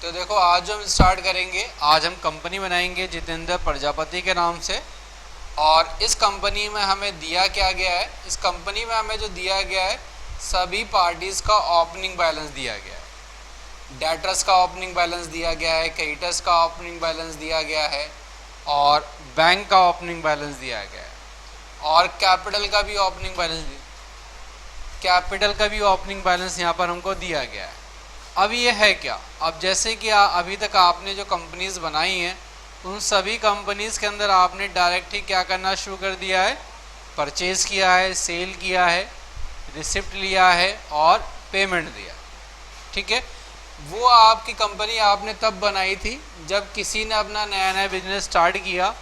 तो देखो आज जो हम स्टार्ट करेंगे, आज हम कंपनी बनाएंगे जितेंद्र प्रजापति के नाम से। और इस कंपनी में हमें दिया क्या गया है, इस कंपनी में हमें जो दिया गया है सभी पार्टीज़ का ओपनिंग बैलेंस दिया गया है। डेटर्स का ओपनिंग बैलेंस दिया गया है, क्रेडिटर्स का ओपनिंग बैलेंस दिया गया है और बैंक का ओपनिंग बैलेंस दिया गया है और कैपिटल का भी ओपनिंग बैलेंस यहाँ पर हमको दिया गया है। अब ये है क्या, अब जैसे कि अभी तक आपने जो कंपनीज बनाई हैं उन सभी कंपनीज के अंदर आपने डायरेक्ट ही क्या करना शुरू कर दिया है, परचेज किया है, सेल किया है, रिसिप्ट लिया है और पेमेंट दिया। ठीक है, वो आपकी कंपनी आपने तब बनाई थी जब किसी ने अपना नया नया बिजनेस स्टार्ट किया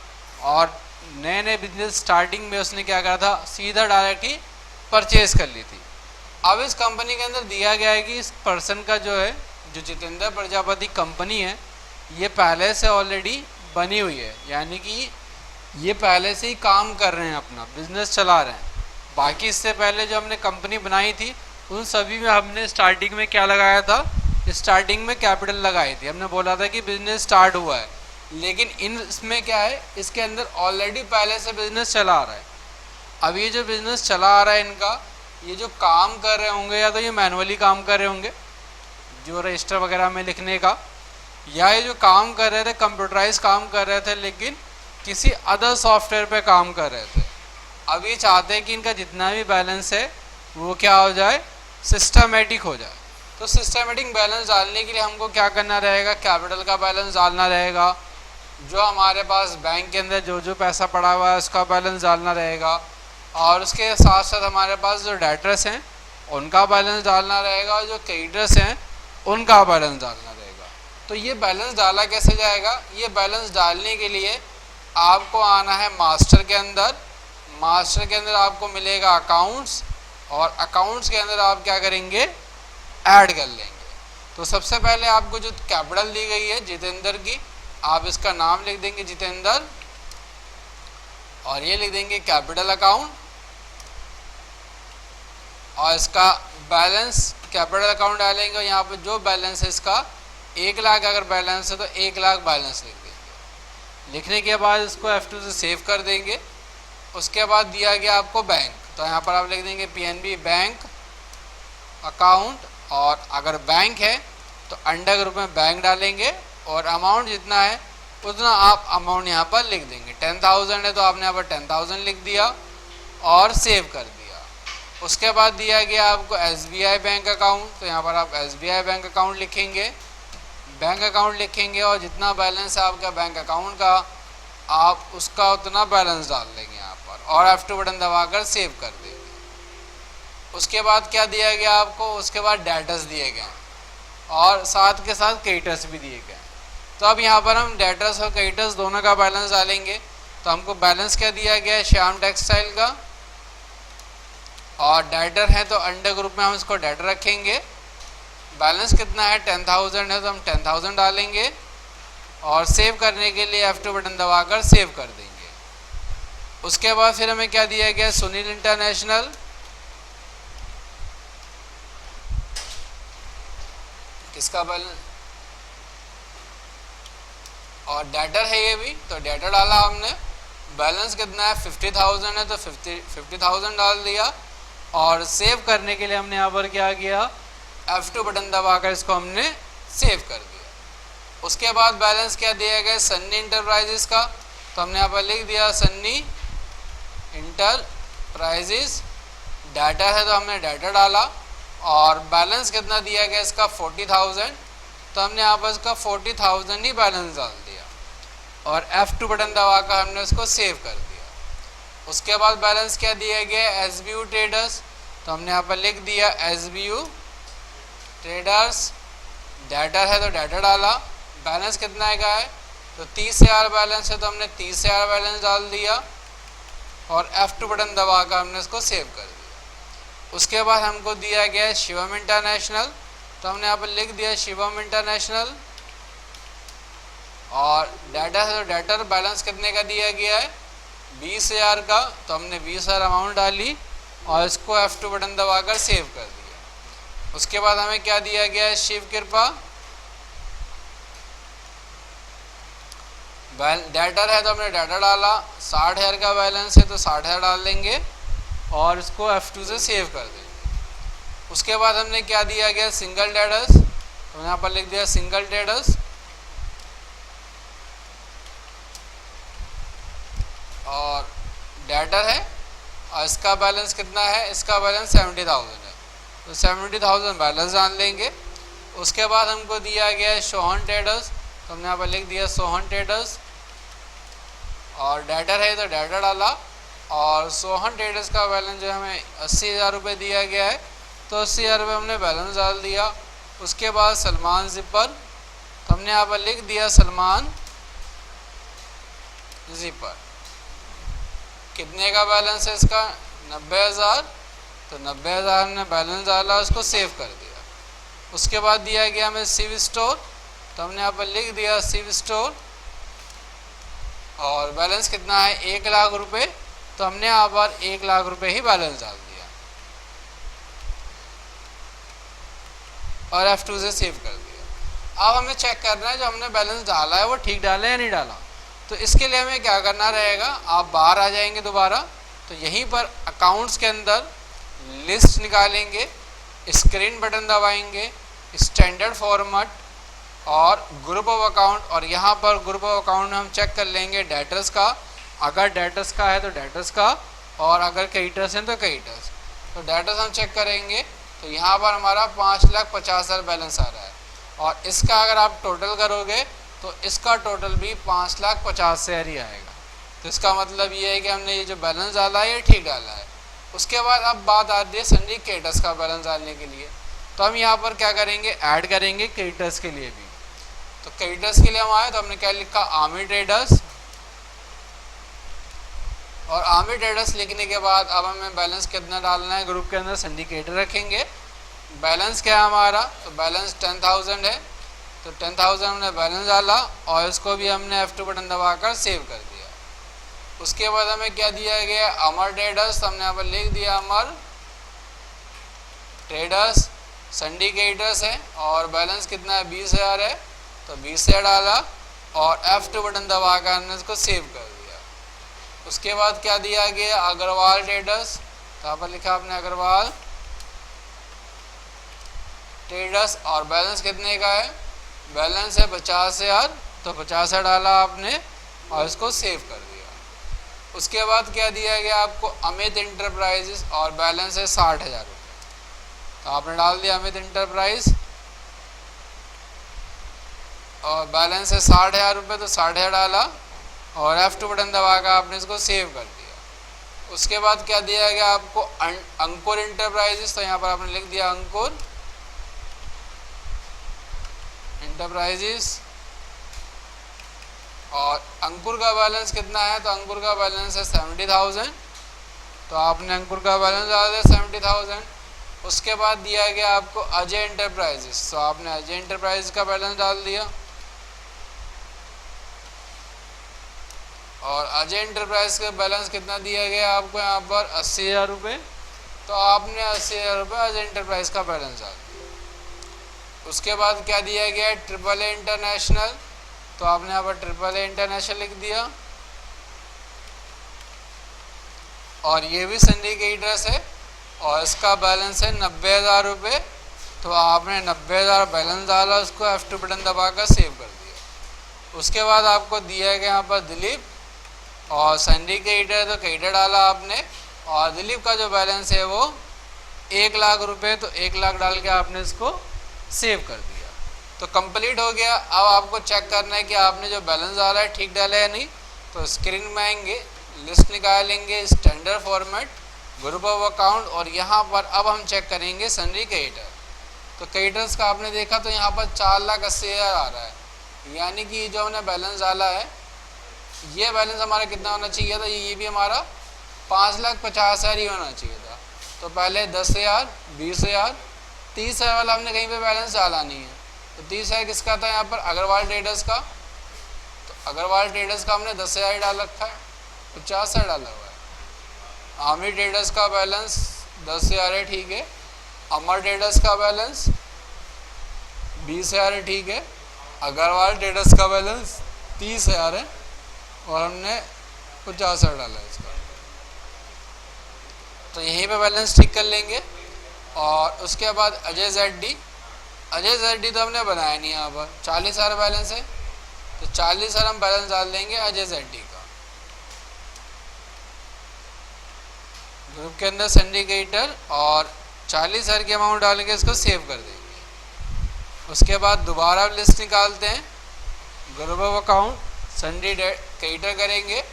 और नए नए बिजनेस स्टार्टिंग में उसने क्या करा था, सीधा डायरेक्ट ही परचेज कर ली थी। अब इस कंपनी के अंदर दिया गया है कि इस पर्सन का जो है, जो जितेंद्र प्रजापति कंपनी है, ये पहले से ऑलरेडी बनी हुई है, यानी कि ये पहले से ही काम कर रहे हैं, अपना बिजनेस चला रहे हैं। बाकी इससे पहले जो हमने कंपनी बनाई थी उन सभी में हमने स्टार्टिंग में क्या लगाया था, स्टार्टिंग में कैपिटल लगाई थी। हमने बोला था कि बिजनेस स्टार्ट हुआ है, लेकिन इसमें क्या है, इसके अंदर ऑलरेडी पहले से बिजनेस चला आ रहा है। अब ये जो बिजनेस चला आ रहा है इनका, ये जो काम कर रहे होंगे या तो ये मैनुअली काम कर रहे होंगे जो रजिस्टर वगैरह में लिखने का, या ये जो काम कर रहे थे कंप्यूटराइज काम कर रहे थे लेकिन किसी अदर सॉफ्टवेयर पे काम कर रहे थे। अब ये चाहते हैं कि इनका जितना भी बैलेंस है वो क्या हो जाए, सिस्टमेटिक हो जाए। तो सिस्टमेटिक बैलेंस डालने के लिए हमको क्या करना रहेगा, कैपिटल का बैलेंस डालना रहेगा, जो हमारे पास बैंक के अंदर जो जो पैसा पड़ा हुआ है उसका बैलेंस डालना रहेगा, और उसके साथ साथ हमारे पास जो डेटर्स हैं उनका बैलेंस डालना रहेगा और जो क्रेडिटर्स हैं उनका बैलेंस डालना रहेगा। तो ये बैलेंस डाला कैसे जाएगा, ये बैलेंस डालने के लिए आपको आना है मास्टर के अंदर। मास्टर के अंदर आपको मिलेगा अकाउंट्स, और अकाउंट्स के अंदर आप क्या करेंगे, ऐड कर लेंगे। तो सबसे पहले आपको जो कैपिटल दी गई है जितेंद्र की, आप इसका नाम लिख देंगे जितेंद्र और ये लिख देंगे कैपिटल अकाउंट, और इसका बैलेंस कैपिटल अकाउंट डालेंगे। यहाँ पर जो बैलेंस है इसका 1 लाख अगर बैलेंस है तो 1 लाख बैलेंस लिख देंगे। लिखने के बाद इसको F2 से सेव कर देंगे। उसके बाद दिया गया आपको बैंक, तो यहाँ पर आप लिख देंगे PNB बैंक अकाउंट, और अगर बैंक है तो अंडर ग्रुप में बैंक डालेंगे और अमाउंट जितना है उतना आप अमाउंट यहाँ पर लिख देंगे। 10,000 है तो आपने यहाँ पर 10,000 लिख दिया और सेव कर दिया। उसके बाद दिया गया आपको SBI बैंक अकाउंट, तो यहाँ पर आप SBI बैंक अकाउंट लिखेंगे, बैंक अकाउंट लिखेंगे और जितना बैलेंस है आपका बैंक अकाउंट का आप उसका उतना बैलेंस डाल देंगे यहाँ पर और F2 बटन दबाकर सेव कर देंगे। उसके बाद क्या दिया गया आपको, उसके बाद डेटर्स दिए गए और साथ के साथ क्रेडिटर्स भी दिए गए। तो अब यहाँ पर हम डेटर्स और क्रेडिटर्स दोनों का बैलेंस डालेंगे। तो हमको बैलेंस क्या दिया गया है, श्याम टेक्सटाइल का, और डेटर है तो अंडर ग्रुप में हम इसको डेटर रखेंगे। बैलेंस कितना है, 10,000 है तो हम 10,000 डालेंगे और सेव करने के लिए F2 बटन दबाकर सेव कर देंगे। उसके बाद फिर हमें क्या दिया गया, सुनील इंटरनेशनल, किसका बैलेंस, और डेटर है ये भी, तो डेटर डाला हमने। बैलेंस कितना है, 50,000 है तो 50,000 डाल दिया और सेव करने के लिए हमने यहाँ पर क्या किया, F2 बटन दबाकर इसको हमने सेव कर दिया। उसके बाद बैलेंस क्या दिया गया, सन्नी इंटरप्राइजेस का, तो हमने यहाँ पर लिख दिया सन्नी इंटरप्राइजेस। डाटा है तो हमने डाटा डाला और बैलेंस कितना दिया गया इसका 40,000, तो हमने यहाँ पर इसका 40,000 ही बैलेंस डाल दिया और F2 बटन दबाकर हमने उसको सेव कर दिया। उसके बाद बैलेंस क्या दिया गया, SBU ट्रेडर्स, तो हमने यहाँ पर लिख दिया SBU ट्रेडर्स। डाटा है तो डाटा डाला, बैलेंस कितना का है तो 30,000 बैलेंस है तो हमने 30,000 बैलेंस डाल दिया और F2 बटन दबाकर हमने उसको सेव कर दिया। उसके बाद हमको दिया गया है शिवम इंटरनेशनल, तो हमने यहाँ पर लिख दिया शिवम इंटरनेशनल, और डाटा है तो डाटा बैलेंस कितने का दिया गया है 20,000 का, तो हमने 20,000 अमाउंट डाली और इसको F2 बटन दबाकर सेव कर दिया। उसके बाद हमें क्या दिया गया है, शिव कृपा, डेटर है तो हमने डेटर डाला, 60,000 का बैलेंस है तो 60,000 डाल देंगे और इसको F2 से सेव कर देंगे। उसके बाद हमने क्या दिया गया, सिंगल डेटर्स, तो यहाँ पर लिख दिया सिंगल डेटर्स और डेटर है और इसका बैलेंस कितना है, इसका बैलेंस 70,000 है तो 70,000 बैलेंस डाल लेंगे। उसके बाद हमको दिया गया है सोहन ट्रेडर्स, तो हमने यहाँ पर लिख दिया सोहन ट्रेडर्स और डेटर है तो डेटर डाला और सोहन ट्रेडर्स का बैलेंस जो हमें 80,000 रुपये दिया गया है तो 80,000 रुपये हमने बैलेंस डाल दिया। उसके बाद सलमान जिपर, तो हमने यहाँ पर लिख दिया सलमान जिपर, कितने का बैलेंस है इसका 90,000, तो 90,000 हमने बैलेंस डाला, उसको सेव कर दिया। उसके बाद दिया गया हमें शिव स्टोर, तो हमने यहाँ पर लिख दिया शिव स्टोर और बैलेंस कितना है 1,00,000 रुपये, तो हमने यहाँ पर 1,00,000 रुपये ही बैलेंस डाल दिया और F2 से सेव कर दिया। अब हमें चेक करना है जो हमने बैलेंस डाला है वो ठीक डाला है या नहीं डाला, तो इसके लिए हमें क्या करना रहेगा, आप बाहर आ जाएंगे दोबारा, तो यहीं पर अकाउंट्स के अंदर लिस्ट निकालेंगे, स्क्रीन बटन दबाएंगे, स्टैंडर्ड फॉर्मेट और ग्रुप ऑफ अकाउंट, और यहाँ पर ग्रुप ऑफ अकाउंट में हम चेक कर लेंगे डेटर्स का, अगर डेटर्स का है तो डेटर्स का और अगर क्रेडिटर्स हैं तो क्रेडिटर्स। तो डेटर्स हम चेक करेंगे तो यहाँ पर हमारा 5,50,000 बैलेंस आ रहा है और इसका अगर आप टोटल करोगे तो इसका टोटल भी 5,50,000 ही आएगा। तो इसका मतलब ये है कि हमने ये जो बैलेंस डाला है ये ठीक डाला है। उसके बाद अब बात आती है सन्नी क्रेडिटर्स का बैलेंस डालने के लिए, तो हम यहाँ पर क्या करेंगे, ऐड करेंगे क्रेडिटर्स के लिए भी। तो क्रेडिटर्स के लिए हम आए तो हमने क्या लिखा, आर्मी ट्रेडर्स, और आर्मी ट्रेडर्स लिखने के बाद अब हमें बैलेंस कितना डालना है, ग्रुप के अंदर सिंडिकेटर रखेंगे। बैलेंस क्या है हमारा, तो बैलेंस 10,000 है, तो 10,000 हमने बैलेंस डाला और इसको भी हमने F2 बटन दबाकर सेव कर दिया। उसके बाद हमें क्या दिया गया, अमर ट्रेडर्स, हमने यहाँ पर लिख दिया अमर ट्रेडर्स, सिंडिकेटर्स है और बैलेंस कितना है 20,000 है, तो 20,000 डाला और F2 बटन दबाकर हमने इसको सेव कर दिया। उसके बाद क्या दिया गया, अग्रवाल ट्रेडर्स, तो यहाँ पर लिखा आपने अग्रवाल ट्रेडर्स और बैलेंस कितने का है, बैलेंस है 50,000, तो 50,000 डाला आपने और इसको सेव कर दिया। उसके बाद क्या दिया गया आपको, अमित इंटरप्राइजेस और बैलेंस है 60,000 रुपये, तो आपने डाल दिया अमित इंटरप्राइज और बैलेंस है 60,000 रुपये, तो 60,000 डाला और F2 बटन दबाकर आपने इसको सेव कर दिया। उसके बाद क्या दिया गया आपको, अंकुर इंटरप्राइजेस, तो यहाँ पर आपने लिख दिया अंकुर इंटरप्राइजेस और अंकुर का बैलेंस कितना है, तो अंकुर का बैलेंस है 70,000, तो आपने अंकुर का बैलेंस डाल दिया 70,000। उसके बाद दिया गया आपको अजय इंटरप्राइजेस, तो आपने अजय इंटरप्राइजेस का बैलेंस डाल दिया और अजय इंटरप्राइज का बैलेंस कितना दिया गया आपको यहाँ पर 80,000 रुपये, तो आपने 80,000 रुपये अजय इंटरप्राइज का बैलेंस डाल दिया। उसके बाद क्या दिया गया, ट्रिपल ए इंटरनेशनल, तो आपने यहाँ पर ट्रिपल ए इंटरनेशनल लिख दिया और ये भी सिंडिकेटर्स है और इसका बैलेंस है 90,000 रुपये, तो आपने 90,000 बैलेंस डाला, उसको F2 बटन दबाकर सेव कर दिया। उसके बाद आपको दिया गया यहाँ पर दिलीप और सिंडिकेटर, तो क्रेडिटर डाला आपने और दिलीप का जो बैलेंस है वो 1,00,000 रुपये, तो 1,00,000 डाल के आपने इसको सेव कर दिया। तो कंप्लीट हो गया। अब आपको चेक करना है कि आपने जो बैलेंस डाला है ठीक डाला है या नहीं, तो स्क्रीन में आएंगे, लिस्ट निकालेंगे, standard format, group of account और यहाँ पर अब हम चेक करेंगे सन्नी क्रेडिटर। तो क्रेडिटर्स का आपने देखा तो यहाँ पर 4,80,000 आ रहा है, यानी कि जो हमने बैलेंस डाला है ये बैलेंस हमारा कितना होना चाहिए था, ये भी हमारा 5,50,000 ही होना चाहिए था। तो पहले 10,000, 20,000, 30,000 वाला हमने कहीं पे बैलेंस डाला नहीं है, तो 30,000 किसका था यहाँ पर, अग्रवाल ट्रेडर्स का, तो अग्रवाल ट्रेडर्स का हमने 10,000 डाल रखा है, 50,000 डाला हुआ है। आर्मी ट्रेडर्स का बैलेंस 10,000 है, ठीक है। अमर ट्रेडर्स का बैलेंस 20,000 है, ठीक है। अग्रवाल ट्रेडर्स का बैलेंस 30,000 है, और हमने 50,000 डाला इसका, तो यहीं पे बैलेंस ठीक कर लेंगे। और उसके बाद अजय ZD, अजय ZD तो हमने बनाया नहीं, यहाँ पर 40,000 बैलेंस है, तो 40,000 हम बैलेंस डाल देंगे अजय ZD का। ग्रुप के अंदर सिंडिकेटर और 40,000 की अमाउंट डाल के इसको सेव कर देंगे। उसके बाद दोबारा लिस्ट निकालते हैं, ग्रुप ऑफ अकाउंट सिंडिकेटर करेंगे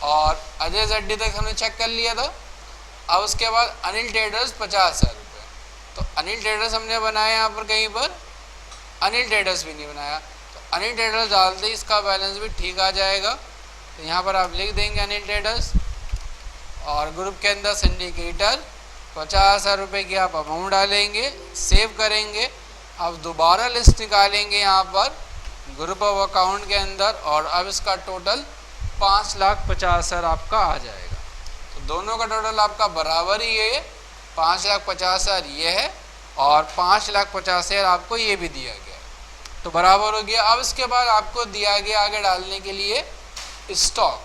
और अजय ZD तक हमने चेक कर लिया था। अब उसके बाद अनिल ट्रेडर्स 50,000 रुपये, तो अनिल ट्रेडर्स हमने बनाया, यहाँ पर कहीं पर अनिल ट्रेडर्स भी नहीं बनाया, तो अनिल ट्रेडर्स डालते ही इसका बैलेंस भी ठीक आ जाएगा। तो यहाँ पर आप लिख देंगे अनिल ट्रेडर्स और ग्रुप के अंदर सिंडिकेटर 50,000 रुपये की आप अमाउंट डालेंगे, सेव करेंगे। अब दोबारा लिस्ट निकालेंगे यहाँ पर ग्रुप ऑफ अकाउंट के अंदर और अब इसका टोटल 5,50,000 आपका आ जाएगा। तो दोनों का टोटल आपका बराबर ही है, 5,50,000 ये है और 5,50,000 आपको ये भी दिया गया, तो बराबर हो गया। अब इसके बाद आपको दिया गया आगे डालने के लिए स्टॉक।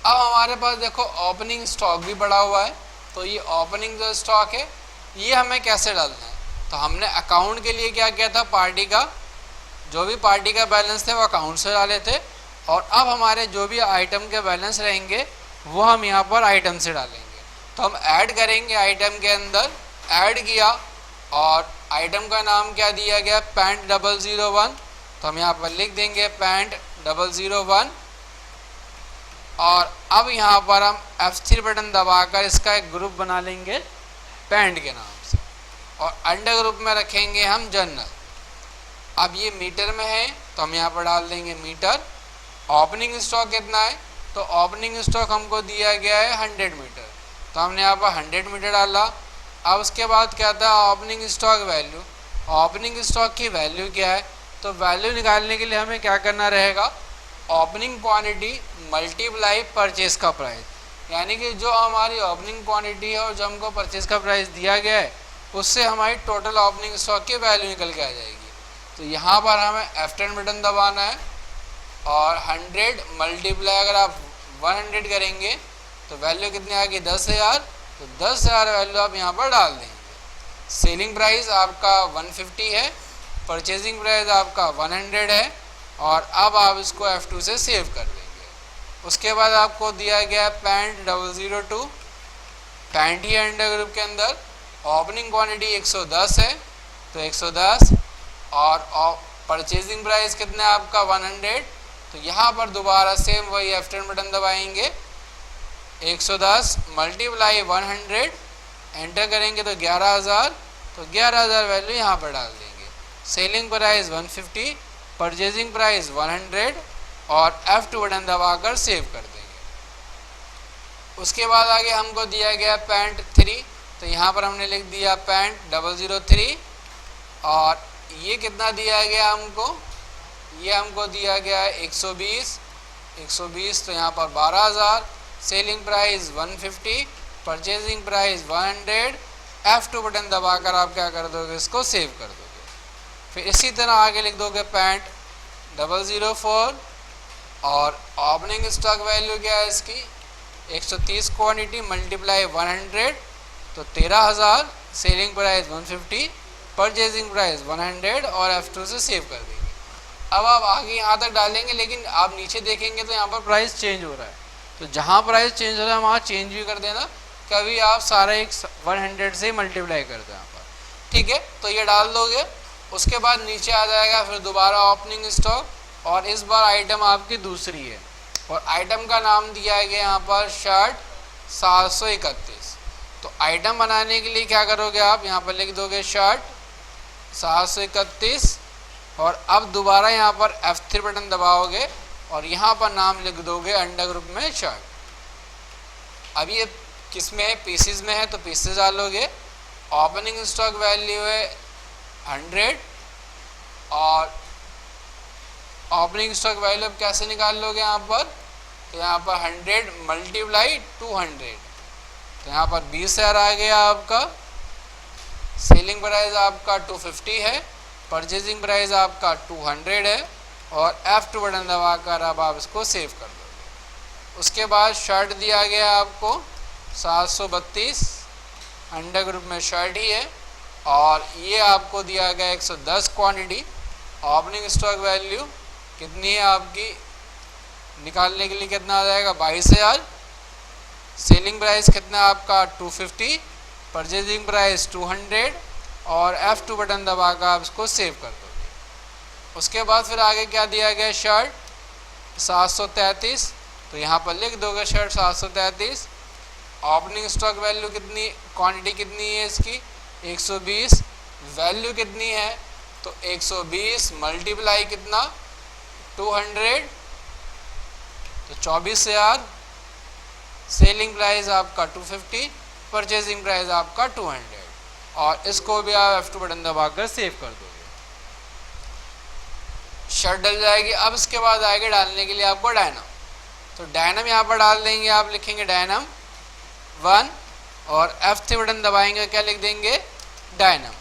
अब हमारे पास देखो ओपनिंग स्टॉक भी पड़ा हुआ है, तो ये ओपनिंग जो स्टॉक है ये हमें कैसे डालना है, तो हमने अकाउंट के लिए क्या किया था, पार्टी का जो भी पार्टी का बैलेंस थे वो अकाउंट से डाले थे, और अब हमारे जो भी आइटम के बैलेंस रहेंगे वो हम यहाँ पर आइटम से डालेंगे। तो हम ऐड करेंगे आइटम के अंदर, ऐड किया और आइटम का नाम क्या दिया गया, पैंट 001, तो हम यहाँ पर लिख देंगे पैंट 001। और अब यहाँ पर हम F3 बटन दबाकर इसका एक ग्रुप बना लेंगे पैंट के नाम से, और अंडर ग्रुप में रखेंगे हम जनरल। अब ये मीटर में है तो हम यहाँ पर डाल देंगे मीटर। ओपनिंग स्टॉक कितना है, तो ओपनिंग स्टॉक हमको दिया गया है 100 मीटर, तो हमने यहाँ पर 100 मीटर डाला। अब उसके बाद क्या था, opening stock value. Opening stock की वैल्यू क्या है, तो वैल्यू निकालने के लिए हमें क्या करना रहेगा, ओपनिंग क्वांटिटी मल्टीप्लाई परचेज का प्राइस, यानी कि जो हमारी ओपनिंग क्वांटिटी है और जो हमको परचेज का प्राइस दिया गया है उससे हमारी टोटल ओपनिंग स्टॉक की वैल्यू निकल के आ जाएगी। तो यहाँ पर हमें F10 बटन दबाना है और 100 मल्टीप्लाई अगर आप 100 करेंगे तो वैल्यू कितनी आएगी, 10,000, तो 10,000 वैल्यू आप यहाँ पर डाल देंगे। सेलिंग प्राइस आपका 150 है, परचेजिंग प्राइस आपका 100 है, और अब आप इसको F2 से सेव कर देंगे। उसके बाद आपको दिया गया पैंट 002, पैंट ही अंडर ग्रुप के अंदर ओपनिंग क्वांटिटी 110 है, तो 110, और परचेजिंग प्राइस कितना है आपका 100, तो यहाँ पर दोबारा सेम वही F10 बटन दबाएंगे, 110 मल्टीप्लाई 100 एंटर करेंगे तो 11,000, तो 11,000 वैल्यू यहाँ पर डाल देंगे। सेलिंग प्राइस 150, परचेजिंग प्राइस 100 और F2 बटन दबाकर सेव कर देंगे। उसके बाद आगे हमको दिया गया पैंट 3, तो यहाँ पर हमने लिख दिया पैंट 003, और ये कितना दिया गया हमको, ये हमको दिया गया है 120, तो यहाँ पर 12,000, selling price 150, purchasing price 100, F2 button दबाकर आप क्या कर दोगे, इसको सेव कर दोगे। फिर इसी तरह आगे लिख दोगे पैंट 004, और ओपनिंग स्टॉक वैल्यू क्या है इसकी 130 क्वांटिटी मल्टीप्लाई 100, तो 13,000, सेलिंग प्राइस 150, परचेजिंग प्राइस 100 और F2 से सेव कर देंगे। अब आप आगे यहाँ तक डालेंगे, लेकिन आप नीचे देखेंगे तो यहाँ पर प्राइस चेंज हो रहा है, तो जहाँ प्राइस चेंज हो रहा है वहाँ चेंज भी कर देना, कभी आप सारा एक 100 से मल्टीप्लाई कर दो यहाँ पर, ठीक है। तो ये डाल दोगे, उसके बाद नीचे आ जाएगा फिर दोबारा ओपनिंग स्टॉक, और इस बार आइटम आपकी दूसरी है, और आइटम का नाम दिया गया यहाँ पर शर्ट 731। तो आइटम बनाने के लिए क्या करोगे, आप यहाँ पर लिख दोगे शर्ट 731, और अब दोबारा यहाँ पर F3 बटन दबाओगे और यहाँ पर नाम लिख दोगे अंडर ग्रुप में शर्ट। अब ये किस में है, पीसेस में है, तो पीसेस डालोगे। ओपनिंग स्टॉक वैल्यू है 100, और ओपनिंग स्टॉक वैल्यू अब कैसे निकाल लोगे यहाँ पर, तो यहाँ पर 100 मल्टीप्लाई 200, तो यहाँ पर 20,000 आ गया आपका। सेलिंग प्राइस आपका 250 है, परचेजिंग प्राइस आपका 200 है, और F2 बटन दबाकर अब आप इसको सेव कर दोगे। उसके बाद शर्ट दिया गया आपको 732, अंडर ग्रुप में शर्ट ही है, और ये आपको दिया गया 110 क्वांटिटी। ओपनिंग स्टॉक वैल्यू कितनी है आपकी, निकालने के लिए कितना आ जाएगा 22,000। सेलिंग प्राइस कितना आपका 250, परचेजिंग प्राइस 200, और F2 बटन दबाकर आप इसको सेव कर दोगे। उसके बाद फिर आगे क्या दिया गया, शर्ट 733, तो यहाँ पर लिख दोगे शर्ट 733। ओपनिंग स्टॉक वैल्यू कितनी, क्वांटिटी कितनी है इसकी 120, वैल्यू कितनी है तो 120 मल्टीप्लाई कितना 200, तो 24,000। सेलिंग प्राइस आपका 250, परचेजिंग प्राइस आपका 200, और इसको भी आप F2 बटन दबाकर सेव कर दोगे। शर्ट डल जाएगी। अब इसके बाद आएगा डालने के लिए आपको डायनम, तो डायनम यहाँ पर डाल देंगे, आप लिखेंगे डायनम 1, और F3 बटन दबाएंगे, क्या लिख देंगे डायनम,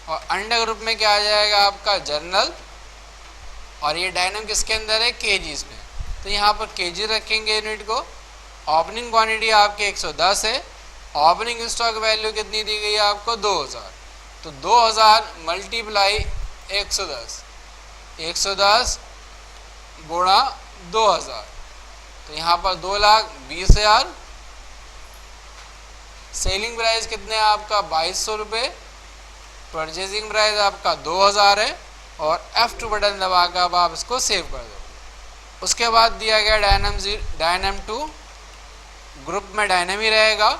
और अंडर ग्रुप में क्या आ जाएगा आपका जर्नल, और ये डायनम किसके अंदर है केजीज में, तो यहाँ पर केजी रखेंगे यूनिट को। ओपनिंग क्वांटिटी आपके 110 है, ओपनिंग स्टॉक वैल्यू कितनी दी गई है आपको 2000, तो 2000 मल्टीप्लाई 110, 110 गुणा 2000, तो यहाँ पर 2,20,000। सेलिंग प्राइस कितने है आपका 2200 रुपये, परचेजिंग प्राइस आपका 2000 है, और F2 बटन दबाकर अब आप इसको सेव कर दो। उसके बाद दिया गया डायनम 2, ग्रुप में डायनम ही रहेगा।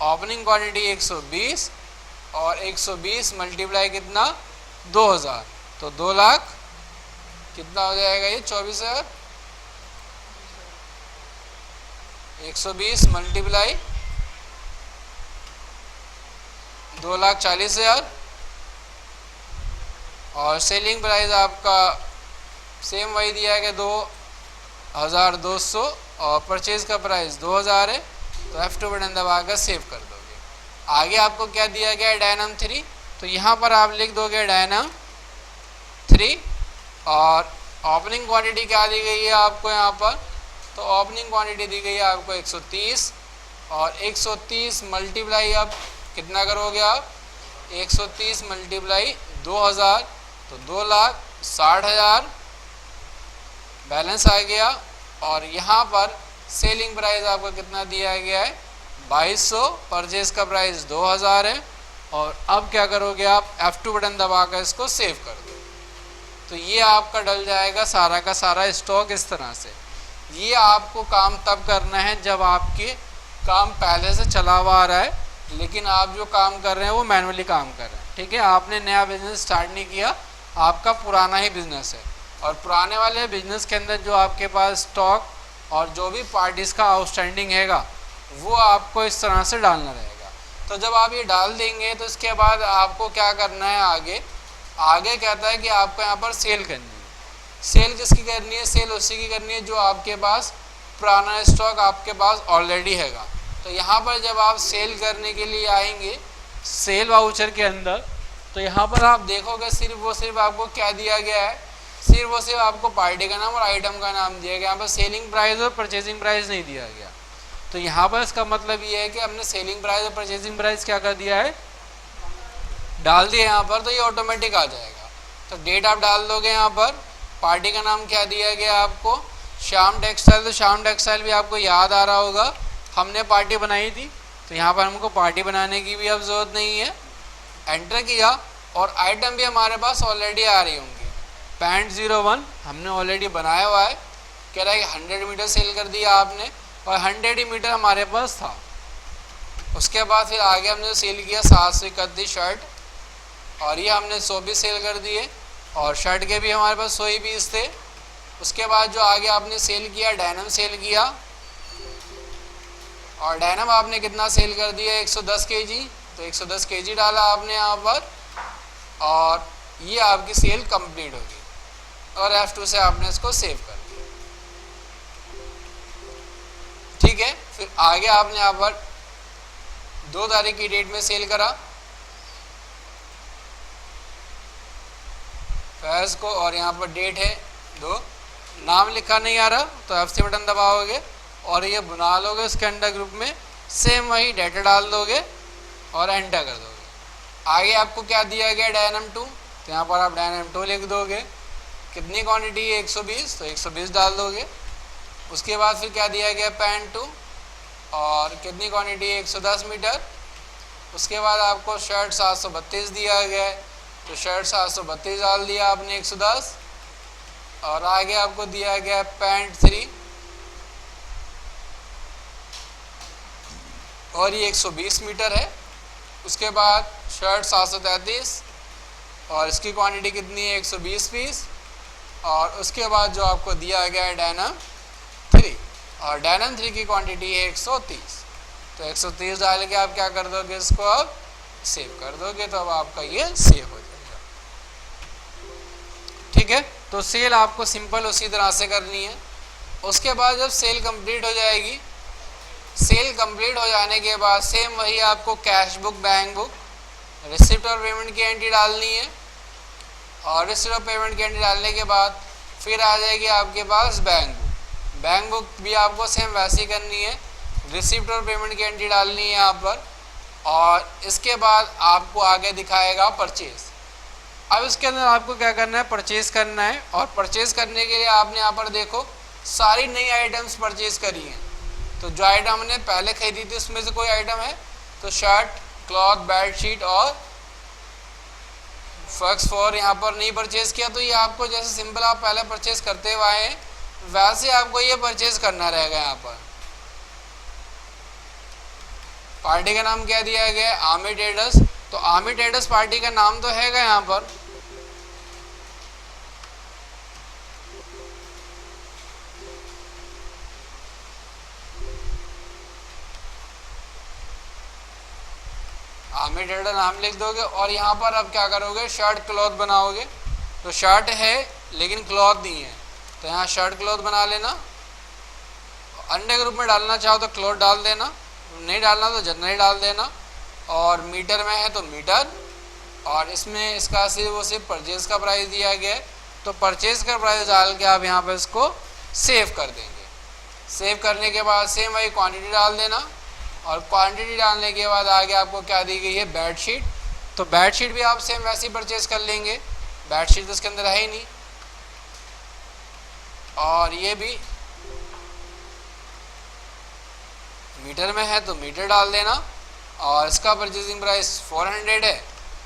ओपनिंग क्वांटिटी 120, और 120 मल्टीप्लाई कितना 2000, तो 2 लाख कितना हो जाएगा ये 24,000। 120 मल्टीप्लाई 2,40,000, और सेलिंग प्राइस आपका सेम वही दिया है कि 2,200, और परचेज का प्राइस 2000 है, तो F2 बटन दबाकर सेव कर दोगे। आगे आपको क्या दिया गया है डायनम 3, तो यहाँ पर आप लिख दोगे डायनम 3, और ओपनिंग क्वांटिटी क्या दी गई है आपको यहाँ पर, तो ओपनिंग क्वांटिटी दी गई है आपको 130, और 130 मल्टीप्लाई अब कितना करोगे आप 130 मल्टीप्लाई 2000, तो 2,60,000 बैलेंस आ गया। और यहाँ पर सेलिंग प्राइस आपका कितना दिया गया है 2200, परचेज का प्राइस 2000 है, और अब क्या करोगे आप F2 बटन दबाकर इसको सेव कर दो। तो ये आपका डल जाएगा सारा का सारा स्टॉक इस तरह से। ये आपको काम तब करना है जब आपके काम पहले से चला हुआ आ रहा है, लेकिन आप जो काम कर रहे हैं वो मैनुअली काम कर रहे हैं, ठीक है। आपने नया बिजनेस स्टार्ट नहीं किया, आपका पुराना ही बिजनेस है, और पुराने वाले बिजनेस के अंदर जो आपके पास स्टॉक और जो भी पार्टीज़ का आउटस्टैंडिंग हैगा वो आपको इस तरह से डालना रहेगा। तो जब आप ये डाल देंगे तो इसके बाद आपको क्या करना है, आगे कहता है कि आपको यहाँ पर सेल करनी है। सेल किसकी करनी है, सेल उसी की करनी है जो आपके पास पुराना स्टॉक आपके पास ऑलरेडी हैगा। तो यहाँ पर जब आप सेल करने के लिए आएंगे सेल वाउचर के अंदर, तो यहाँ पर आप देखोगे सिर्फ आपको क्या दिया गया है, सिर्फ आपको पार्टी का नाम और आइटम का नाम दिया गया। यहाँ पर सेलिंग प्राइस और परचेजिंग प्राइस नहीं दिया गया। तो यहाँ पर इसका मतलब ये है कि हमने सेलिंग प्राइस और परचेजिंग प्राइस क्या कर दिया है, डाल दिया यहाँ पर, तो ये ऑटोमेटिक आ जाएगा। तो डेट आप डाल दोगे यहाँ पर, पार्टी का नाम क्या दिया गया आपको, श्याम टेक्सटाइल। तो श्याम टेक्सटाइल भी आपको याद आ रहा होगा, हमने पार्टी बनाई थी, तो यहाँ पर हमको पार्टी बनाने की भी अब ज़रूरत नहीं है। एंटर किया और आइटम भी हमारे पास ऑलरेडी आ रही होंगी। पैंट 01 हमने ऑलरेडी बनाया हुआ है, कह रहा है कि 100 मीटर सेल कर दिया आपने, और 100 ही मीटर हमारे पास था। उसके बाद फिर आगे हमने सेल किया 731 शर्ट, और ये हमने 100 भी सेल कर दिए, और शर्ट के भी हमारे पास 100 ही पीस थे। उसके बाद जो आगे आपने सेल किया, डायनम सेल किया, और डायनम आपने कितना सेल कर दिया 110 केजी, तो 110 केजी डाला आपने यहाँ पर, और ये आपकी सेल कंप्लीट होगी, और F2 से आपने इसको सेव कर दिया। ठीक है, फिर आगे आपने यहाँ पर 2 तारीख की डेट में सेल करा फैज को, और यहाँ पर डेट है 2, नाम लिखा नहीं आ रहा तो F3 बटन दबाओगे और ये बना लोगे उसके अंडर ग्रुप में, सेम वही डाटा डाल दोगे और एंटर कर दोगे। आगे आपको क्या दिया गया डायनम 2, तो यहाँ पर आप डायनम 2 लिख दोगे। कितनी क्वांटिटी है 120, तो 120 डाल दोगे। उसके बाद फिर क्या दिया गया पैंट 2, और कितनी क्वांटिटी है 110 मीटर। उसके बाद आपको शर्ट 732 दिया गया है, तो शर्ट 732 डाल दिया आपने 110। और आगे आपको दिया गया पैंट 3 और ये 120 मीटर है। उसके बाद शर्ट 733 और इसकी क्वांटिटी कितनी है 120 पीस। और उसके बाद जो आपको दिया गया है डायनम 3, और डायनम 3 की क्वांटिटी है 130, तो 130 डाल के आप क्या कर दोगे, इसको अब सेव कर दोगे, तो अब आपका ये सेव हो जाएगा। ठीक है, तो सेल आपको सिंपल उसी तरह से करनी है। उसके बाद जब सेल कंप्लीट हो जाएगी, सेल कंप्लीट हो जाने के बाद सेम वही आपको cash book, bank book, receipt और पेमेंट की एंट्री डालनी है। और रिसिप्ट और पेमेंट की एंट्री डालने के बाद फिर आ जाएगी आपके पास बैंक बुक। बैंक बुक भी आपको सेम वैसी करनी है, रिसिप्ट और पेमेंट की एंट्री डालनी है यहाँ पर। और इसके बाद आपको आगे दिखाएगा परचेज। अब इसके अंदर आपको क्या करना है, परचेज करना है। और परचेज करने के लिए आपने यहाँ पर देखो सारी नई आइटम्स परचेज करी हैं। तो जो आइटम हमने पहले खरीदी थी उसमें से कोई आइटम है, तो शर्ट, क्लॉथ, बेडशीट और फक्स 4 यहाँ पर नहीं परचेज किया। तो ये आपको जैसे सिंपल आप पहले परचेज करते हुए आए हैं वैसे आपको ये परचेज करना रहेगा। यहाँ पर पार्टी का नाम क्या दिया गया है, आर्मी ट्रेडर्स। तो आर्मी ट्रेडर्स पार्टी का नाम तो हैगा यहाँ पर। आर्मी ट्रेडर नाम लिख दोगे और यहाँ पर अब क्या करोगे, शर्ट क्लॉथ बनाओगे। तो शर्ट है लेकिन क्लॉथ नहीं है, तो यहाँ शर्ट क्लॉथ बना लेना। अन्य ग्रुप में डालना चाहो तो क्लॉथ डाल देना, नहीं डालना तो जनरली डाल देना। और मीटर में है तो मीटर, और इसमें इसका सिर्फ परचेज का प्राइस दिया गया है, तो परचेज का प्राइस डाल के आप यहाँ पर इसको सेव कर देंगे। सेव करने के बाद सेम वही क्वांटिटी डाल देना। और क्वांटिटी डालने के बाद आगे आपको क्या दी गई है, बेडशीट। तो बेडशीट भी आप सेम वैसे ही परचेज कर लेंगे, बेडशीट तो इसके अंदर है ही नहीं। और ये भी मीटर में है तो मीटर डाल देना। और इसका परचेजिंग प्राइस 400 है,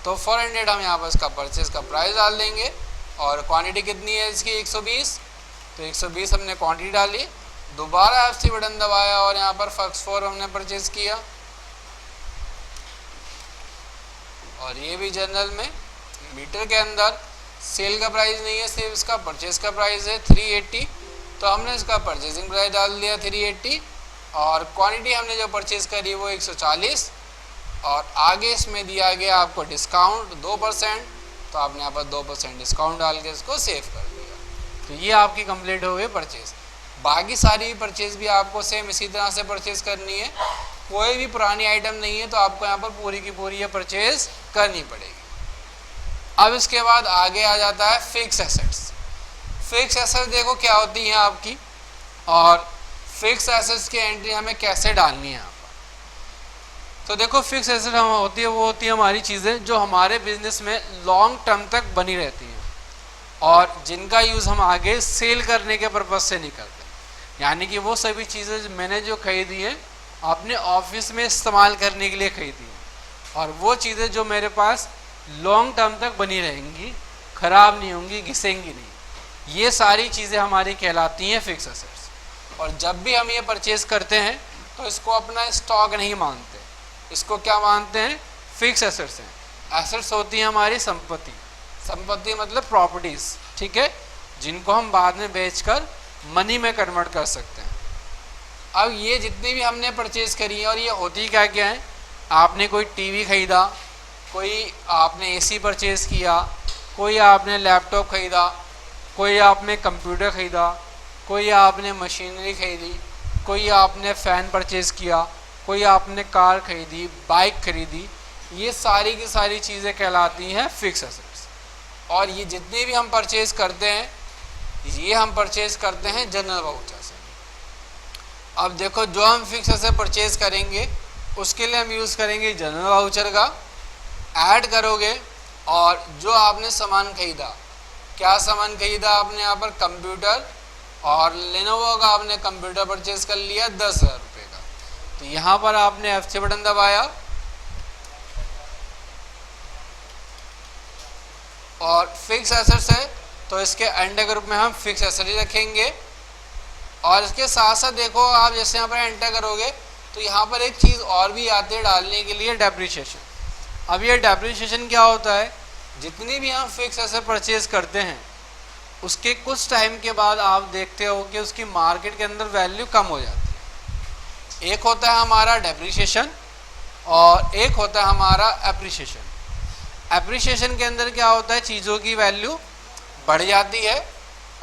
तो 400 हम यहाँ पर इसका परचेज का प्राइस डाल देंगे। और क्वांटिटी कितनी है इसकी 120, तो 120 हमने क्वांटिटी डाली। दोबारा F3 बटन दबाया और यहाँ पर फक्स 4 हमने परचेज किया। और ये भी जनरल में मीटर के अंदर सेल का प्राइस नहीं है, सिर्फ इसका परचेज का प्राइस है 380, तो हमने इसका परचेजिंग प्राइस डाल दिया 380। और क्वांटिटी हमने जो परचेज करी वो 140। और आगे इसमें दिया गया आपको डिस्काउंट 2%, तो आपने यहाँ पर 2% डिस्काउंट डाल के इसको सेव कर दिया। तो ये आपकी कंप्लीट हो गई परचेज। बाकी सारी परचेज भी आपको सेम इसी तरह से परचेज करनी है, कोई भी पुरानी आइटम नहीं है, तो आपको यहाँ पर पूरी की पूरी ये परचेज करनी पड़ेगी। अब इसके बाद आगे आ जाता है फिक्स एसेट्स। फिक्स एसेट्स देखो क्या होती हैं आपकी, और फिक्स एसेट्स की एंट्री हमें कैसे डालनी है यहाँ पर। तो देखो फिक्स एसेट हम होती है, वो होती है हमारी चीज़ें जो हमारे बिजनेस में लॉन्ग टर्म तक बनी रहती हैं और जिनका यूज़ हम आगे सेल करने के पर्पज़ से नहीं करते। यानी कि वो सभी चीज़ें मैंने जो खरीदी हैं अपने ऑफिस में इस्तेमाल करने के लिए खरीदी हैं, और वो चीज़ें जो मेरे पास लॉन्ग टर्म तक बनी रहेंगी, ख़राब नहीं होंगी, घिसेंगी नहीं, ये सारी चीज़ें हमारी कहलाती हैं फिक्स एसेट्स। और जब भी हम ये परचेज़ करते हैं तो इसको अपना स्टॉक नहीं मानते, इसको क्या मानते हैं, फिक्स एसेट्स हैं। एसेट्स होती हैं हमारी संपत्ति, संपत्ति मतलब प्रॉपर्टीज़, ठीक है, जिनको हम बाद में बेचकर मनी में कन्वर्ट कर सकते हैं। अब ये जितनी भी हमने परचेज़ करी है, और ये होती क्या क्या है, आपने कोई टीवी ख़रीदा, कोई आपने एसी परचेज़ किया, कोई आपने लैपटॉप ख़रीदा, कोई आपने कंप्यूटर ख़रीदा, कोई आपने मशीनरी खरीदी, कोई आपने फ़ैन परचेज़ किया, कोई आपने कार खरीदी, बाइक खरीदी, ये सारी की सारी चीज़ें कहलाती हैं फिक्स एसेट्स। और ये जितने भी हम परचेज करते हैं, ये हम परचेज करते हैं जनरल वाउचर से। अब देखो, जो हम फिक्स एसेट परचेज करेंगे उसके लिए हम यूज़ करेंगे जनरल वाउचर का, ऐड करोगे, और जो आपने सामान खरीदा, क्या सामान खरीदा आपने यहाँ पर, कंप्यूटर, और लेनोवो का आपने कंप्यूटर परचेज कर लिया 10,000 रुपये का, तो यहाँ पर आपने F6 बटन दबाया और फिक्स एसेट्स है तो इसके एंटर ग्रुप में हम फिक्स एसेट ही रखेंगे। और इसके साथ साथ देखो, आप जैसे यहाँ पर एंटर करोगे तो यहाँ पर एक चीज़ और भी आती है डालने के लिए, डेप्रिसिएशन। अब ये डेप्रिसिएशन क्या होता है, जितनी भी हम फिक्स एसेट परचेज करते हैं उसके कुछ टाइम के बाद आप देखते हो कि उसकी मार्केट के अंदर वैल्यू कम हो जाती है। एक होता है हमारा डेप्रिसिएशन और एक होता है हमारा एप्रिसिएशन। एप्रिसिएशन के अंदर क्या होता है, चीज़ों की वैल्यू बढ़ जाती है,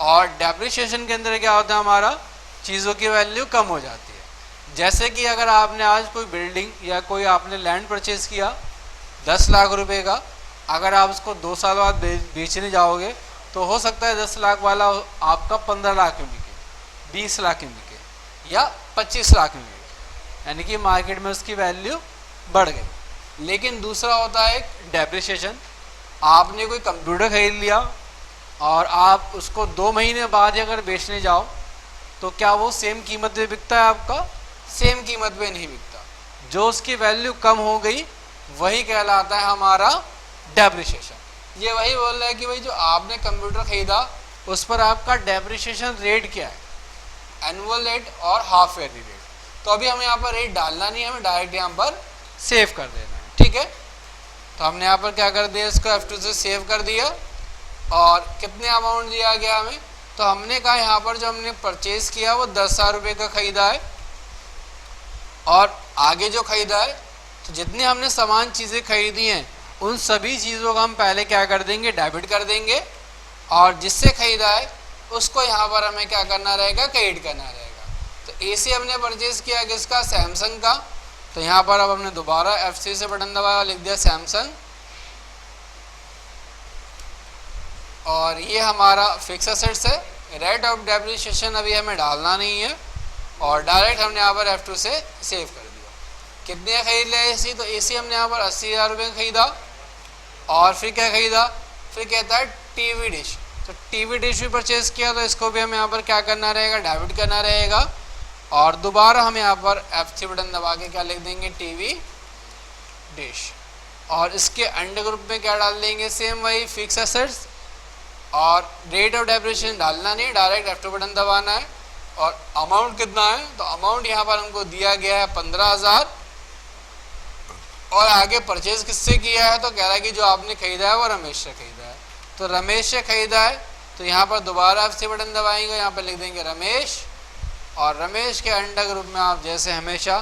और डेप्रिसिएशन के अंदर क्या होता है हमारा, चीज़ों की वैल्यू कम हो जाती है। जैसे कि अगर आपने आज कोई बिल्डिंग या कोई आपने लैंड परचेज किया 10 लाख रुपए का, अगर आप उसको 2 साल बाद बेचने जाओगे तो हो सकता है 10 लाख वाला आपका 15 लाख में बिके, 20 लाख में बिके, या 25 लाख में बिके, यानी कि मार्केट में उसकी वैल्यू बढ़ गई। लेकिन दूसरा होता है डेप्रिसिएशन। आपने कोई कंप्यूटर खरीद लिया और आप उसको 2 महीने बाद अगर बेचने जाओ तो क्या वो सेम कीमत पे बिकता है आपका? सेम कीमत पे नहीं बिकता। जो उसकी वैल्यू कम हो गई वही कहलाता है हमारा डेप्रिसिएशन। ये वही बोल रहा है कि भाई जो आपने कंप्यूटर खरीदा उस पर आपका डेप्रिसिएशन रेट क्या है, एनुअल रेट और हाफ ईयरली रेट। तो अभी हमें यहाँ पर रेट डालना नहीं है, हमें डायरेक्ट यहाँ पर सेव कर देना है, ठीक है। तो हमने यहाँ पर क्या कर दिया, इसको F2 से सेव कर दिया। और कितने अमाउंट दिया गया हमें, तो हमने कहा यहाँ पर जो हमने परचेज किया वो 10,000 रुपये का खरीदा है, और आगे जो खरीदा है तो जितने हमने सामान चीज़ें खरीदी हैं उन सभी चीज़ों का हम पहले क्या कर देंगे, डेबिट कर देंगे, और जिससे खरीदा है उसको यहाँ पर हमें क्या करना रहेगा, क्रेडिट करना रहेगा। तो AC हमने परचेज किया किसका, सैमसंग का, तो यहाँ पर अब हमने दोबारा F3 से बटन दबाया और लिख दिया सैमसंग, और ये हमारा फिक्स एसेट्स है। रेट ऑफ डेप्रिसिएशन अभी हमें डालना नहीं है, और डायरेक्ट हमने यहाँ पर F2 से सेव कर दिया। कितने खरीद लिया AC, तो AC हमने यहाँ पर 80,000 रुपये खरीदा, और फिर क्या खरीदा, फिर कहता है TV डिश, तो TV डिश भी परचेज किया, तो इसको भी हमें यहाँ पर क्या करना रहेगा, डेबिट करना रहेगा, और दोबारा हम यहाँ पर F3 बटन दबा के क्या लिख देंगे, TV डिश, और इसके अंडर ग्रुप में क्या डाल देंगे, सेम वही फिक्स एसेट्स, और रेट ऑफ डेप्रिसिएशन डालना नहीं, डायरेक्ट F2 बटन दबाना है। और अमाउंट कितना है, तो अमाउंट यहाँ पर हमको दिया गया है 15,000, और आगे परचेज किससे किया है, तो कह रहा है कि जो आपने खरीदा है वो रमेश से खरीदा है, तो रमेश से खरीदा है, तो यहाँ पर दोबारा F3 बटन दबाएंगे, यहाँ पर लिख देंगे रमेश, और रमेश के अंडर ग्रुप में आप जैसे हमेशा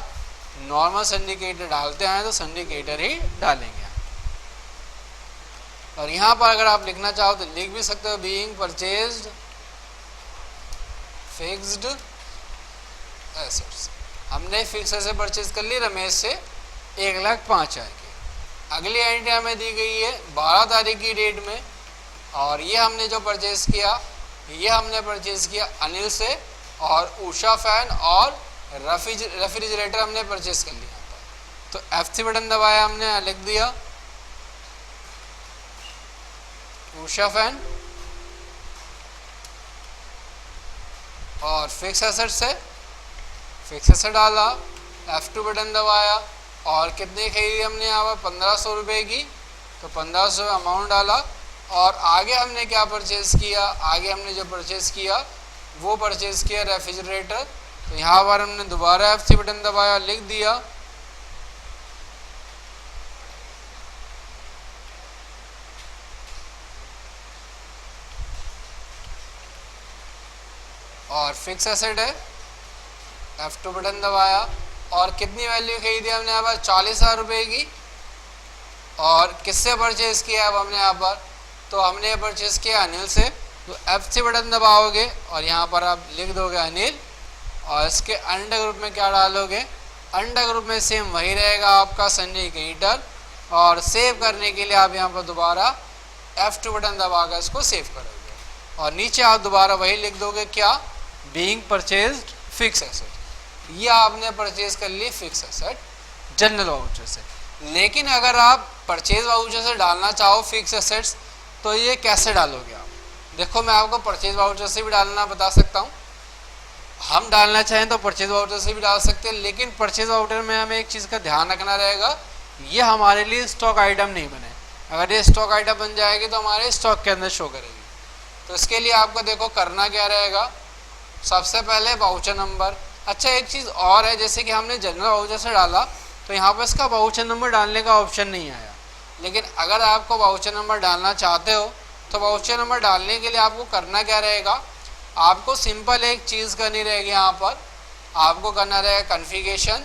नॉर्मल सिंडिकेटर डालते हैं तो सिंडिकेटर ही डालेंगे। और यहाँ पर अगर आप लिखना चाहो तो लिख भी सकते हो, बीइंग परचेज्ड फिक्स्ड एसेट्स। हमने फिक्स एसेट परचेज कर ली रमेश से 1,05,000 की। अगली एंट्री हमें दी गई है 12 तारीख की डेट में, और ये हमने जो परचेज किया, ये हमने परचेज किया अनिल से, और उषा फैन और रेफ्रिजरेटर हमने परचेज कर लिया। तो F3 बटन दबाया, हमने लिख दिया उषा फैन, और फिक्स एसेट से फिक्स एसेट डाला, F2 बटन दबाया, और कितनी खरीदी हमने यहाँ पर 1,500 रुपये की, तो 1,500 अमाउंट डाला, और आगे हमने क्या परचेज किया, आगे हमने जो परचेज किया वो परचेज किया रेफ्रिजरेटर, तो यहाँ पर हमने दोबारा F3 बटन दबाया, लिख दिया और फिक्स एसेट है, F2 बटन दबाया, और कितनी वैल्यू खरीदी हमने यहाँ पर 40,000 रुपये की, और किससे परचेज किया अब हमने यहाँ पर, तो हमने परचेज किया अनिल से, तो F3 बटन दबाओगे और यहाँ पर आप लिख दोगे अनिल, और इसके अंडर ग्रुप में क्या डालोगे, अंडर ग्रुप में सेम वही रहेगा आपका संजय का ईटर, और सेव करने के लिए आप यहाँ पर दोबारा F2 बटन दबाकर इसको सेव करोगे और नीचे आप दोबारा वही लिख दोगे क्या, बीइंग परचेज्ड फिक्स एसेट। ये आपने परचेज कर ली फिक्स एसेट जनरल वाउचर से। लेकिन अगर आप परचेज वाउचर से डालना चाहो फिक्स एसेट्स तो ये कैसे डालोगे आप? देखो मैं आपको परचेज वाउचर से भी डालना बता सकता हूँ, हम डालना चाहें तो परचेज वाउचर से भी डाल सकते हैं, लेकिन परचेज वाउचर में हमें एक चीज़ का ध्यान रखना रहेगा, ये हमारे लिए स्टॉक आइटम नहीं बने। अगर ये स्टॉक आइटम बन जाएगी तो हमारे स्टॉक के अंदर शो करेगी। तो इसके लिए आपको देखो करना क्या रहेगा, सबसे पहले वाउचर नंबर। अच्छा एक चीज़ और है, जैसे कि हमने जनरल वाउचर से डाला तो यहाँ पर इसका वाउचर नंबर डालने का ऑप्शन नहीं आया, लेकिन अगर आपको वाउचर नंबर डालना चाहते हो तो वाउचर नंबर डालने के लिए आपको करना क्या रहेगा, आपको सिंपल एक चीज़ करनी रहेगी, यहाँ पर आपको करना रहेगा कॉन्फ़िगरेशन,